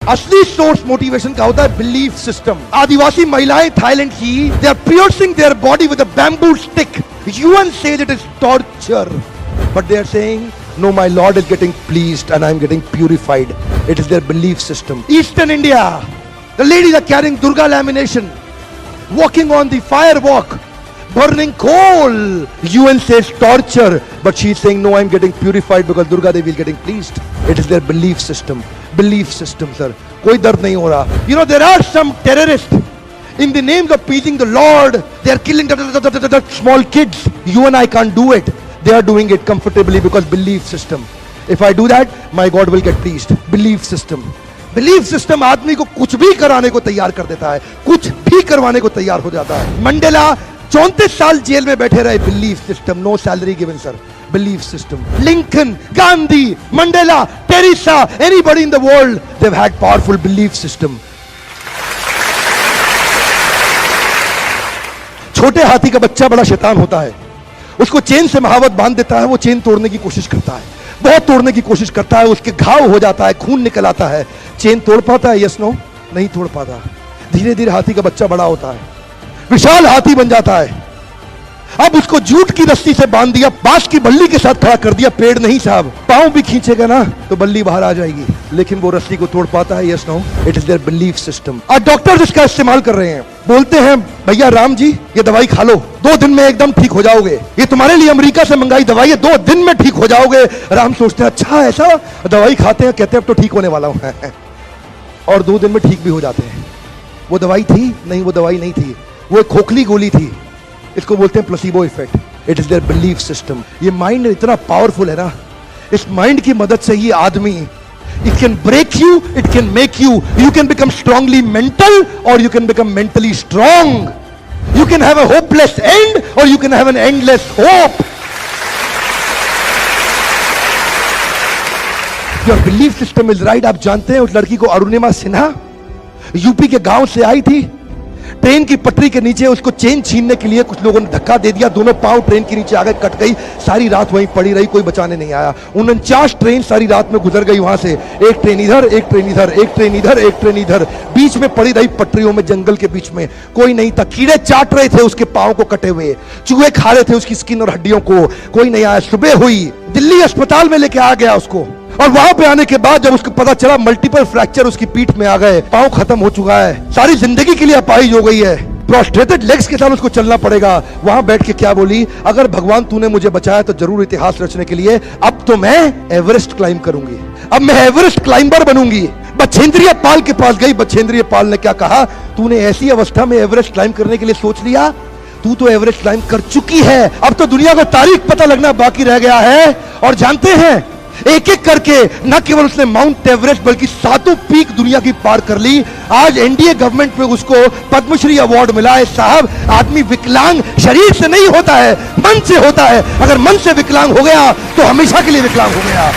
असली source motivation का होता है बिलीफ सिस्टम। आदिवासी महिलाएं थाईलैंड की, they are piercing their body with a bamboo stick. UN says it is torture, but they are saying no, my Lord is getting pleased and I am getting purified. It is their belief system. Eastern India, the ladies are carrying Durga lamination, walking on the fire walk, burning coal. UN says torture, but she is saying no, I am getting purified because Durga Devi is getting pleased. It is their belief system. Belief system, sir. कोई दर्द नहीं हो रहा. You know, there are some terrorists in the names of pleasing the Lord. They are killing the small kids. You and I can't do it. They are doing it comfortably because belief system. If I do that, my God will get pleased. Belief system. Belief system आदमी को कुछ भी कराने को तैयार कर देता है, कुछ भी करवाने को तैयार हो जाता है। मंडेला 34 साल जेल में बैठे रहे, belief system, no salary given sir, belief system. Lincoln, Gandhi, Mandela, Teresa, anybody in the world, they have had powerful belief system. छोटे हाथी का बच्चा बड़ा शैतान होता है, उसको चेन से महावत बांध देता है, वो चेन तोड़ने की कोशिश करता है, बहुत तोड़ने की कोशिश करता है, उसके घाव हो जाता है, खून निकल आता है। चेन तोड़ पाता है? यस नो, नहीं तोड़ पाता। धीरे धीरे हाथी का बच्चा बड़ा होता है, विशाल हाथी बन जाता है। अब उसको जूट की रस्सी से बांध दिया, बांस की बल्ली के साथ खड़ा कर दिया। पेड़ नहीं साहब, पांव भी खींचेगा ना तो बल्ली बाहर आ जाएगी, लेकिन वो रस्सी को तोड़ पाता है? Yes no, it is their belief system. आज डॉक्टर्स इसका इस्तेमाल कर रहे हैं, बोलते हैं भैया राम जी ये दवाई खा लो, 2 दिन में एकदम ठीक हो जाओगे, ये तुम्हारे लिए अमेरिका से मंगाई दवाई है, 2 दिन में ठीक हो जाओगे। राम सोचते हैं अच्छा ऐसा, दवाई खाते हैं, कहते हैं अब तो ठीक होने वाला हूं और 2 दिन में ठीक भी हो जाते हैं। वो दवाई थी? नहीं, वो दवाई नहीं थी, वो एक खोखली गोली थी। इसको बोलते हैं placebo effect. It is their belief system. ये माइंड इतना पावरफुल है ना, इस माइंड की मदद से ही आदमी, it can break you, it can make you, you can become strongly mental or you can become mentally strong. You can have a hopeless end or you can have an endless hope. Your belief system is right. आप जानते हैं उस लड़की को Arunima Sinha UP के गांव से आई थी, ट्रेन की पटरी के नीचे उसको चेन छीनने के लिए कुछ लोगों ने धक्का दे दिया, दोनों पांव ट्रेन के नीचे आ गए, कट गई, सारी रात वहीं पड़ी रही, कोई बचाने नहीं आया। 49 ट्रेन सारी रात में गुजर गई वहां से, एक ट्रेन इधर, एक ट्रेन इधर, एक ट्रेन इधर, एक ट्रेन इधर, बीच में पड़ी रही पटरियों में, जंगल के बीच में, कोई नहीं था। कीड़े चाट रहे थे उसके पांव को कटे हुए, चूहे खा रहे थे उसकी स्किन और हड्डियों को, कोई नहीं आया। सुबह हुई, दिल्ली अस्पताल में लेके आ गया उसको, और वहां पे आने के बाद जब उसको पता चला मल्टीपल फ्रैक्चर उसकी पीठ में आ गए, पांव खत्म हो चुका है, सारी जिंदगी के लिए अपाहिज हो गई है, प्रोस्ट्रेटेड लेग्स के साथ उसको चलना पड़ेगा। वहां बैठ के क्या बोली, अगर भगवान तूने मुझे बचाया तो जरूर इतिहास रचने के लिए अब तो मैं एवरेस्ट क्लाइंब करूंगी, अब मैं एवरेस्ट क्लाइंबर बनूंगी। बछेंद्रिय पाल के पास गई, बछेंद्रिय पाल ने क्या कहा, तूने ऐसी अवस्था में एवरेस्ट क्लाइंब करने के लिए सोच लिया, तू तो एवरेस्ट क्लाइंब कर चुकी है, अब तो दुनिया को तारीख पता लगना बाकी रह गया है। और जानते हैं एक एक करके न केवल उसने माउंट एवरेस्ट बल्कि 7 पीक दुनिया की पार कर ली। आज एनडीए गवर्नमेंट में उसको पद्मश्री अवार्ड मिला है। साहब, आदमी विकलांग शरीर से नहीं होता है, मन से होता है। अगर मन से विकलांग हो गया तो हमेशा के लिए विकलांग हो गया।